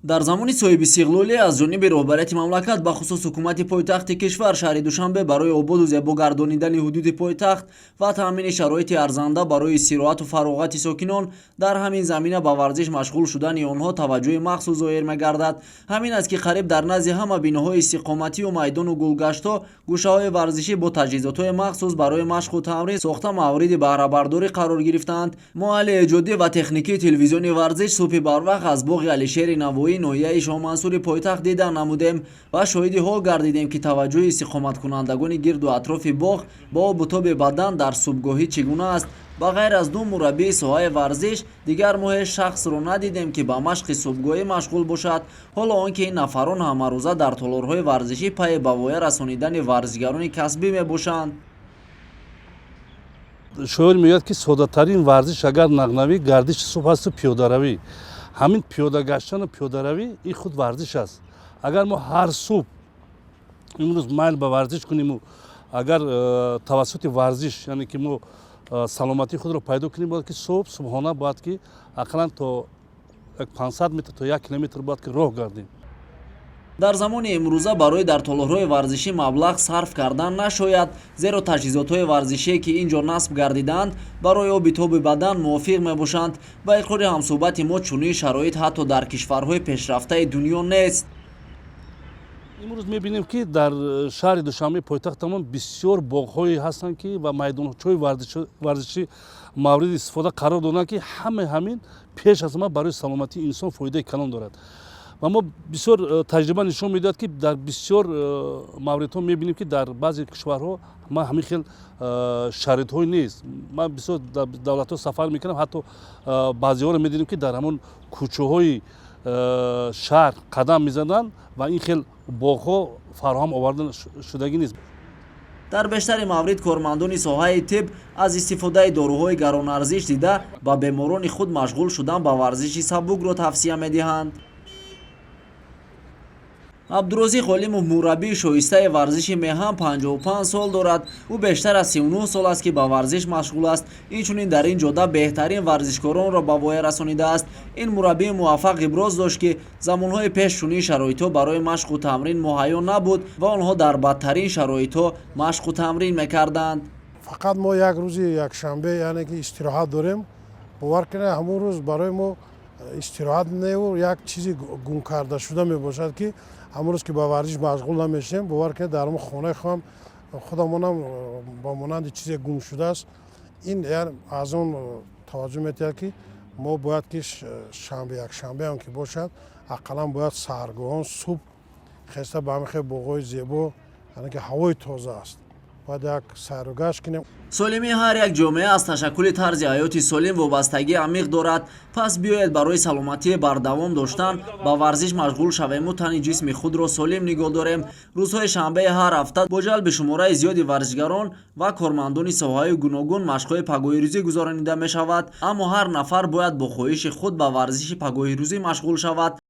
дар замони соҳиби истиқлолӣ аз ҷониби роҳбарияти мамлакат бахусус ҳукумати пойтахти кишвар шаҳри Душанбе барои ободу зебо гардонидани ҳудуди пойтахт ва таъмини шароити арзанда барои истироҳату фароғати сокинон дар ҳамин замина ба варзиш машғул шудани онҳо таваҷҷӯҳи махсус зоҳир мегардад. Ҳамин аст ки қариб дар назди ҳама биноҳои истиқоматию майдону гулгаштҳо гӯшаҳои варзишӣ бо таҷҳизотҳои махсус барои машқу тамрин сохта мавриди баҳрабардорӣ қарор гирифтаанд. мо аҳли эҷодӣ ва техникии телевизиони варзиш субҳи барвақт аз боғи Алишери Навоӣ ноҳияи Шоҳмансури пойтахт дидан намудем ва шоҳиди ҳол гардидем ки таваҷҷӯҳи истиқоматкунандагони гирду атрофи боғ ба обу тоби бадан дар субҳгоҳӣ чӣ гуна аст. ба ғайр аз ду мураббии соҳаи варзиш дигар мо ҳеҷ шахсро надидем ки ба машқи субҳгоҳӣ машғул бошад. ҳоло он ки ин нафарон ҳамарӯза дар толорҳои варзишӣ пайи ба воя расонидани варзишгарони касбӣ мебошанд. шоир мегӯяд ки содатарин варзиш агар нағнавӣ гардиши субҳ асту пиёдаравӣ. ҳамин пиёда гаштану пиёдаравӣ ин худ варзиш аст. агар мо ҳар субҳ имрӯз майл ба варзиш куниму агар тавассути варзиш яъне ки мо саломатии худро пайдо кунем, бояд ки субҳона бояд ки ақаллан то 500 метр то 1 километр бояд ки роҳ гардем. дар замони имрӯза барои дар толорҳои варзишӣ маблағ сарф кардан нашояд, зеро таҷҳизотҳои варзишие ки ин ҷо насб гардиданд барои оби тоби бадан мувофиқ мебошанд. ба иқрори ҳамсӯҳбати мо чунин шароит ҳатто дар кишварҳои пешрафтаи дунё нест. имрӯз мебинем ки дар шаҳри Душанбе пойтахт тамом бисёр боғҳое ҳастанд ки ва майдончаҳои варзишӣ мавриди истифода қарор доданд ки ҳамин пеш аз ҳама барои саломатии инсон фоидаи калон дорад. ва мо бисёр таҷриба нишон медиҳад ки дар бисёр мавридҳо мебинем ки дар баъзе кишварҳо ҳамин хел шароитҳое нест. ман бисёр давлатҳо сафар мекардам, ҳатто баъзеҳоро медидем ки дар ҳамон кӯчаҳои шаҳр қадам мезаданд ва ин хел боғҳо фароҳам оварда шудагӣ нест. дар бештари маврид кормандони соҳаи тиб аз истифодаи дороҳои гаронарзиш дида ба беморони худ машғул шудан ба варзиши сабукро тавсия медиҳанд. абдурозиқ Олимов мураббии шоистаи варзиши меҳан 55 сол дорад. ӯ бештар аз 39 сол аст ки ба варзиш машғул аст. инчунин дар ин ҷода беҳтарин варзишкоронро ба воя расонидааст. ин мураббии муваффақ иброз дошт ки замонҳои пеш чунин шароитҳо барои машқу тамрин муҳайё набуд ва онҳо дар бадтарин шароитҳо машқу тамрин мекарданд. фақат мо як рӯзи якшанбе яъне ки истироҳат дорем. бовар кунед ҳамон рӯз барои мо истироҳат неу як чизи гум карда шуда мебошад ки ҳамон рӯз ки ба варзиш машғул намешем, бовар кунед дар ҳамон хонаи худам худамонам ба монанди чизе гум шудааст. ин аз он таваҷҷӯҳ метиҳад ки мо бояд ки шанбе якшанбе ҳам ки бошад ақаллан бояд саҳаргоҳон субҳ хеста ба ҳамин хел боғҳои зебо яъне ки ҳавои тоза аст бояд як сайру гашт кунем. солимии ҳар як ҷомеа аз ташаккули тарзи ҳаёти солим вобастагӣ амиқ дорад. пас биёед барои саломатии бардавом доштан ба варзиш машғул шавему тани ҷисми худро солим нигоҳ дорем. рӯзҳои шанбеи ҳар ҳафта бо ҷалби шумораи зиёди варзишгарон ва кормандони соҳаҳои гуногун машқҳои пагоҳирӯзӣ гузаронида мешавад, аммо ҳар нафар бояд бо хоҳиши худ ба варзиши пагоҳирӯзӣ машғул шавад.